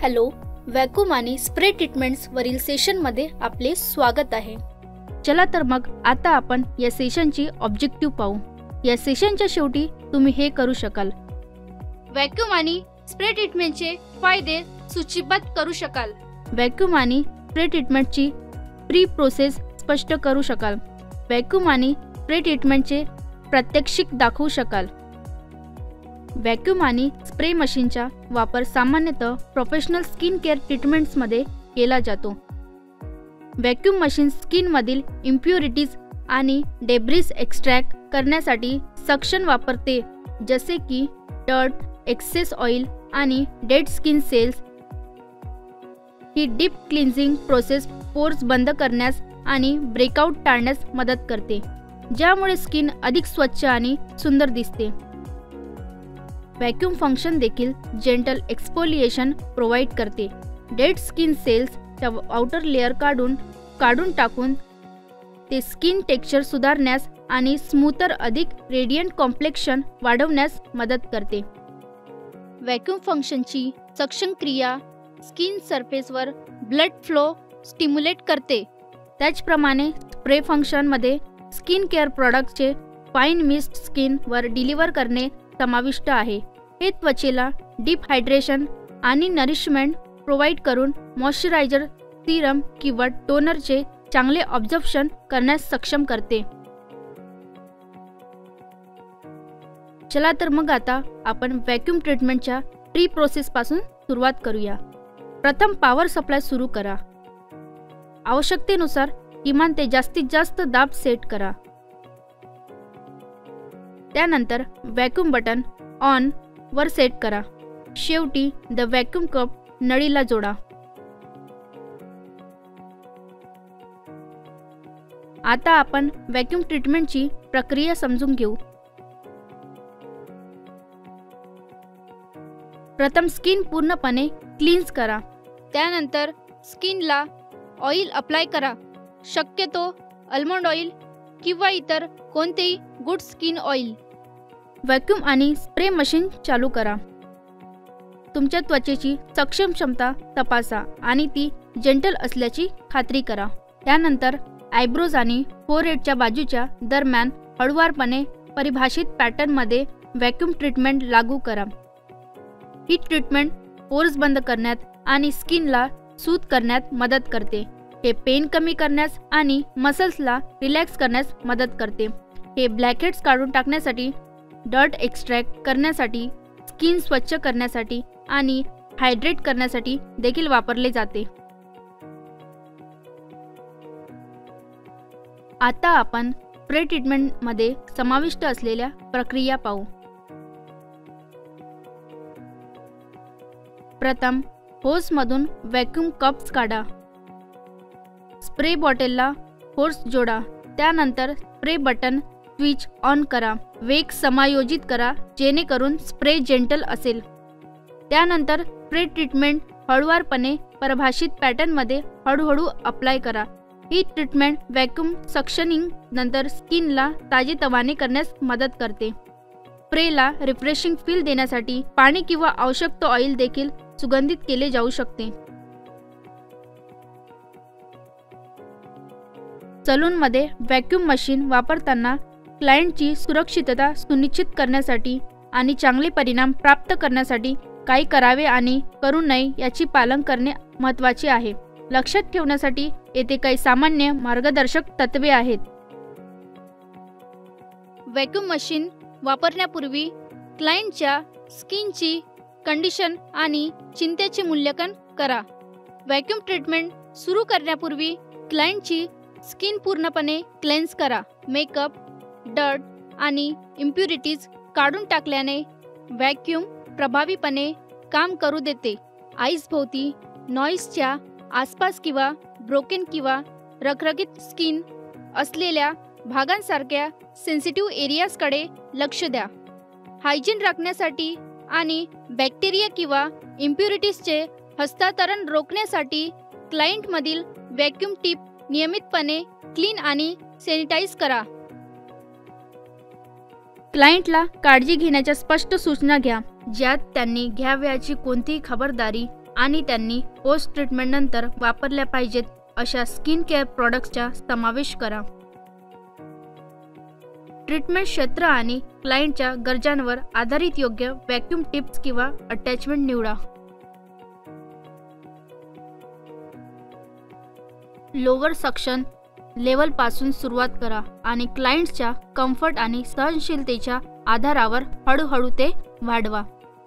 Hello, vacuum आणि spray treatments वरील सेशनमध्ये आपले स्वागत आहे. चला तर मग आता आपण या सेशनची ऑब्जेक्टिव्ह पाहू. या सेशनच्या शेवटी तुम्ही हे करू शकाल: व्हॅक्यूम आणि स्प्रे ट्रीटमेंटचे फायदे सूचीबद्ध करू शकाल. व्हॅक्यूम आणि स्प्रे ट्रीटमेंटची प्री प्रोसेस स्पष्ट करू शकाल. व्हॅक्यूम आणि स्प्रे ट्रीटमेंटचे प्रात्यक्षिक दाखवू शकाल. व्हॅक्यूम आणि स्प्रे मशीनचा वापर सामान्यतः प्रोफेशनल स्किन केअर ट्रीटमेंट्समध्ये केला जातो. व्हॅक्यूम मशीन स्किनमधील इम्प्युरिटीज आणि डेब्रिस एक्स्ट्रॅक्ट करण्यासाठी सक्शन वापरते, जसे की डर्ट, एक्सेस ऑइल आणि डेड स्किन सेल्स. ही डीप क्लिन्झिंग प्रोसेस पोर्स बंद करण्यास आणि ब्रेकआउट टाळण्यास मदत करते, ज्यामुळे स्किन अधिक स्वच्छ आणि सुंदर दिसते. व्हॅक्यूम फंक्शन देखील जेंटल एक्सफोलिएशन प्रोव्हाइड करते. डेड स्किन सेल्सच्या आउटर लेअर काढून टाकून ते स्किन टेक्स्चर सुधारण्यास आणि स्मूथर, अधिक रेडियंट कॉम्प्लेक्शन वाढवण्यास मदत करते. व्हॅक्यूम फंक्शनची सक्शन क्रिया स्किन सरफेसवर ब्लड फ्लो स्टिम्युलेट करते. त्याचप्रमाणे स्प्रे फंक्शनमध्ये स्किन केअर प्रॉडक्टचे फाईन मिस्ट स्किनवर डिलिव्हर करणे समाविष्ट आहे. हे त्वचेला डीप हायड्रेशन आणि नरिशमेंट प्रोव्हाइड करून मॉइश्चरायझर, सिरम किंवा टोनरचे चांगले ऑब्झर्प्शन करण्यास सक्षम करते. चला तर मग आता आपण व्हॅक्यूम ट्रीटमेंटच्या प्री प्रोसेसपासून सुरुवात करूया. प्रथम पॉवर सप्लाय सुरू करा. आवश्यकतेनुसार किमान ते जास्तीत जास्त दाब सेट करा. त्यानंतर व्हॅक्यूम बटन ऑन वर सेट करा. शेवटी द व्हॅक्यूम कप नळीला जोडा. आता आपण व्हॅक्यूम ट्रीटमेंटची प्रक्रिया समजून घेऊ. प्रथम स्किन पूर्णपणे क्लीन्स करा. त्यानंतर स्किनला ऑइल अप्लाय करा. शक्यतो आल्मंड ऑइल किंवा इतर कोणतेही गुड स्किन ऑइल. व्हॅक्यूम आणि स्प्रे मशीन चालू करा. तुमच्या त्वचेची सक्षम क्षमता तपासा आणि ती जेंटल असल्याची खात्री करा. त्यानंतर आयब्रोज आणि फोरहेडच्या बाजूच्या दरम्यान हळुवारपणे परिभाषित पॅटर्नमध्ये व्हॅक्यूम ट्रीटमेंट लागू करा. ही ट्रीटमेंट पोर्स बंद करण्यात आणि स्किनला सूथ करण्यात मदत करते. हे पेन कमी करण्यास आणि मसल्सला रिलॅक्स करण्यास मदत करते. हे ब्लॅकहेड्स काढून टाकण्यासाठी, डर्ट एक्स्ट्रॅक्ट करण्यासाठी, स्किन स्वच्छ करण्यासाठी आणि हायड्रेट करण्यासाठी देखील वापरले जाते. आता आपण स्प्रे ट्रीटमेंटमध्ये समाविष्ट असलेल्या प्रक्रिया पाहू. प्रथम होसमधून व्हॅक्यूम कप्स काढा. स्प्रे बॉटलला होस जोडा. त्यानंतर स्प्रे बटन स्विच ऑन करा. वेग समायोजित करा जेणेकरून स्प्रे जेंटल असेल. त्यानंतर स्प्रे ट्रीटमेंट हळुवारपणे परिभाषित पॅटर्नमध्ये हळूहळू अप्लाय करा. ही ट्रीटमेंट व्हॅक्यूम सक्शनिंग नंतर स्किनला ताजेतवाने करण्यास मदत करते. स्प्रेला रिफ्रेशिंग फील देण्यासाठी पाणी किंवा आवश्यक ऑइल देखील सुगंधित केले जाऊ शकते. सलूनमध्ये व्हॅक्यूम मशीन वापरताना क्लायंटची सुरक्षितता सुनिश्चित करण्यासाठी आणि चांगले परिणाम प्राप्त करण्यासाठी काय करावे आणि करू नये याचे पालन करणे महत्त्वाचे आहे. लक्षात ठेवण्यासाठी येथे काही सामान्य मार्गदर्शक तत्त्वे आहेत. व्हॅक्यूम मशीन वापरण्यापूर्वी क्लायंटच्या स्किनची कंडिशन आणि चिंतेचे मूल्यांकन करा. व्हॅक्यूम ट्रीटमेंट सुरू करण्यापूर्वी क्लायंटची स्किन पूर्णपणे क्लेन्स करा. मेकअप, डर्ट आणि इम्प्युरिटीज काढून टाकल्याने व्हॅक्यूम प्रभावीपणे काम करू देते. आईज भोवती नॉईजच्या आसपास किंवा ब्रोकन किंवा रखरखीत स्किन असलेल्या भागांसारख्या सेन्सिटिव्ह एरियाजकडे लक्ष द्या. हायजीन राखण्यासाठी आणि बॅक्टेरिया किंवा इम्प्युरिटीजचे हस्तांतरण रोखण्यासाठी क्लायंटमधील व्हॅक्यूम टिप नियमितपणे क्लीन आणि सॅनिटाईज करा. क्लायंटला काळजी घेण्याच्या स्पष्ट सूचना घ्या, ज्यात त्यांनी घ्यावयाची कोणतीही खबरदारी आणि त्यांनी पोस्ट ट्रीटमेंट नंतर वापरल्या पाहिजेत अशा स्किन केअर प्रॉडक्ट्सचा समावेश करा. ट्रीटमेंट क्षेत्र आणि क्लायंटच्या गरजांवर आधारित योग्य व्हॅक्यूम टिप्स किंवा अटॅचमेंट निवडा. लोअर सक्शन लेवल पासून सुरुवात करा आणि क्लायंट्सच्या कम्फर्ट आणि सहनशीलतेच्या आधारावर हळूहळू ते वाढवा.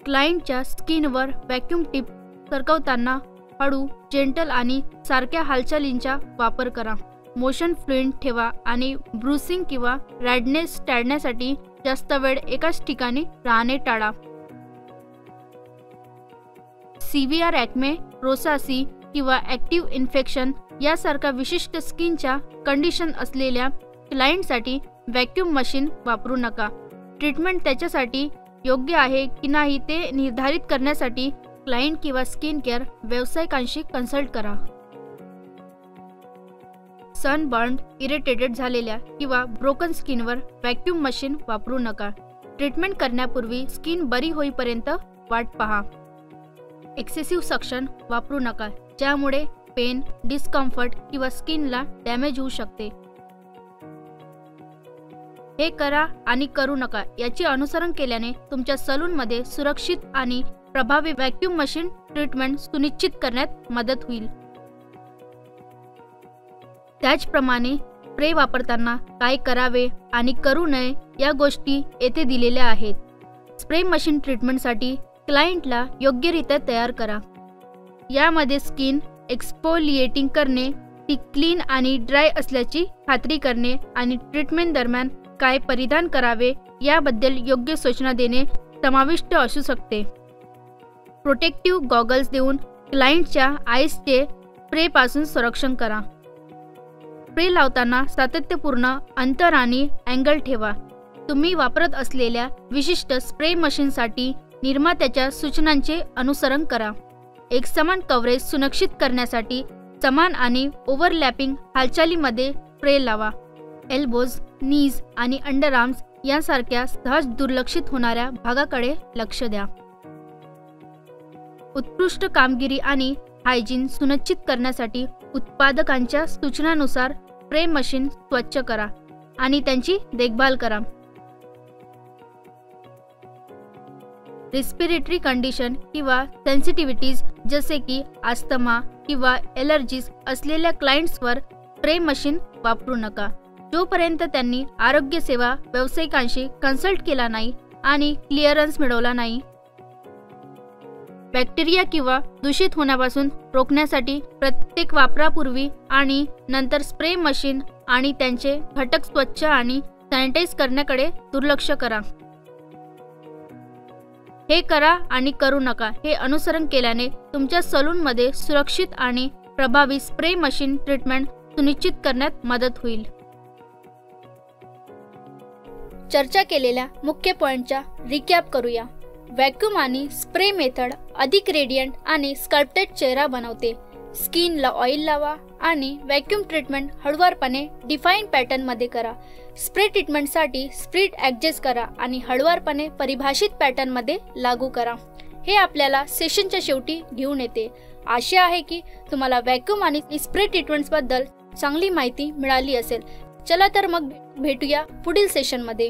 क्लायंटच्या स्किनवर व्हॅक्यूम टिप सरकवताना हळू, जेंटल आणि सारख्या हालचालींचा वापर करा. मोशन फ्लुएंट ठेवा आणि ब्रुसिंग किंवा रॅडनेस टाळण्यासाठी जास्त वेळ एकाच ठिकाणी राहणे टाळा. सिव्हिअर ॲक्मे, रोसासी किंवा ॲक्टिव्ह इन्फेक्शन यासारख्या विशिष्ट स्किनच्या कंडिशन असलेल्या क्लायंटसाठी व्हॅक्यूम मशीन वापरू नका. ट्रीटमेंट त्याच्यासाठी योग्य आहे की नाही ते निर्धारित करण्यासाठी क्लायंट किंवा स्किन केअर व्यावसायिकांशी कन्सल्ट करा. सनबर्न्ड, इरिटेटेड झालेल्या किंवा ब्रोकन स्किनवर व्हॅक्यूम मशीन वापरू नका. ट्रीटमेंट करण्यापूर्वी स्किन बरी होईपर्यंत वाट पहा. एक्सेसिव्ह सक्शन वापरू नका, ज्यामुळे पेन, डिस्कम्फर्ट किंवा स्किनला डॅमेज होऊ शकते. हे करा आणि करू नका याचे अनुसरण केल्याने तुमच्या सलूनमध्ये सुरक्षित आणि प्रभावी व्हॅक्यूम मशीन ट्रीटमेंट सुनिश्चित करण्यात मदत होईल. त्याचप्रमाणे स्प्रे वापरताना काय करावे आणि करू नये या गोष्टी येथे दिलेल्या आहेत. स्प्रे मशीन ट्रीटमेंटसाठी क्लायंटला योग्यरित्या तयार करा. यामध्ये स्किन एक्सफोलिएटिंग करणे, ती क्लीन आणि ड्राय असल्याची खात्री करणे आणि ट्रीटमेंट दरम्यान काय परिधान करावे याबद्दल योग्य सूचना देणे समाविष्ट असू शकते. प्रोटेक्टिव्ह गॉगल्स देऊन क्लायंटच्या आईजचे स्प्रेपासून संरक्षण करा. स्प्रे लावताना सातत्यपूर्ण अंतर आणि अँगल ठेवा. तुम्ही वापरत असलेल्या विशिष्ट स्प्रे मशीनसाठी निर्मात्याच्या सूचनांचे अनुसरण करा. एक समान कव्हरेज सुनिश्चित करण्यासाठी समान आणि ओव्हरलॅपिंग हालचालीमध्ये स्प्रे लावा. एल्बोज, नीज आणि अंडरआर्म्स यांसारख्या सहज दुर्लक्षित होणाऱ्या भागाकडे लक्ष द्या. उत्कृष्ट कामगिरी आणि हायजीन सुनिश्चित करण्यासाठी उत्पादकांच्या सूचनांनुसार स्प्रे मशीन स्वच्छ करा आणि त्यांची देखभाल करा. रिस्पिरेटरी कंडिशन किंवा सेन्सिटिव्हिटीज जसे की अस्थमा किंवा एलर्जीज असलेल्या क्लायंट्सवर स्प्रे मशीन वापरू नका, जोपर्यंत त्यांनी आरोग्य सेवा व्यावसायिकांशी कन्सल्ट केला नाही आणि क्लिअरन्स मिळवला नाही. बॅक्टेरिया किंवा दूषित होण्यापासून रोखण्यासाठी प्रत्येक वापरापूर्वी आणि नंतर स्प्रे मशीन आणि त्यांचे घटक स्वच्छ आणि सॅनिटाईज करण्याकडे दुर्लक्ष करा. हे करा आणि करू नका हे अनुसरण केल्याने तुमच्या सलूनमध्ये सुरक्षित आणि प्रभावी स्प्रे मशीन ट्रीटमेंट सुनिश्चित करण्यात मदत होईल. चर्चा केलेल्या मुख्य पॉइंटचा रिकॅप करूया. व्हॅक्यूम आणि स्प्रे मेथड अधिक रेडियंट आणि स्कल्प्टेड चेहरा बनवते. स्किनला ऑइल लावा आणि व्हॅक्यूम ट्रीटमेंट हळुवारपणे डिफाईन पॅटर्नमध्ये करा. स्प्रे ट्रीटमेंटसाठी स्प्रिट ॲडजस्ट करा आणि हळुवारपणे परिभाषित पॅटर्नमध्ये लागू करा. हे आपल्याला सेशनच्या शेवटी घेऊन येते. आशा आहे की तुम्हाला व्हॅक्यूम आणि स्प्रे ट्रीटमेंट्सबद्दल चांगली माहिती मिळाली असेल. चला तर मग भेटूया पुढील सेशनमध्ये.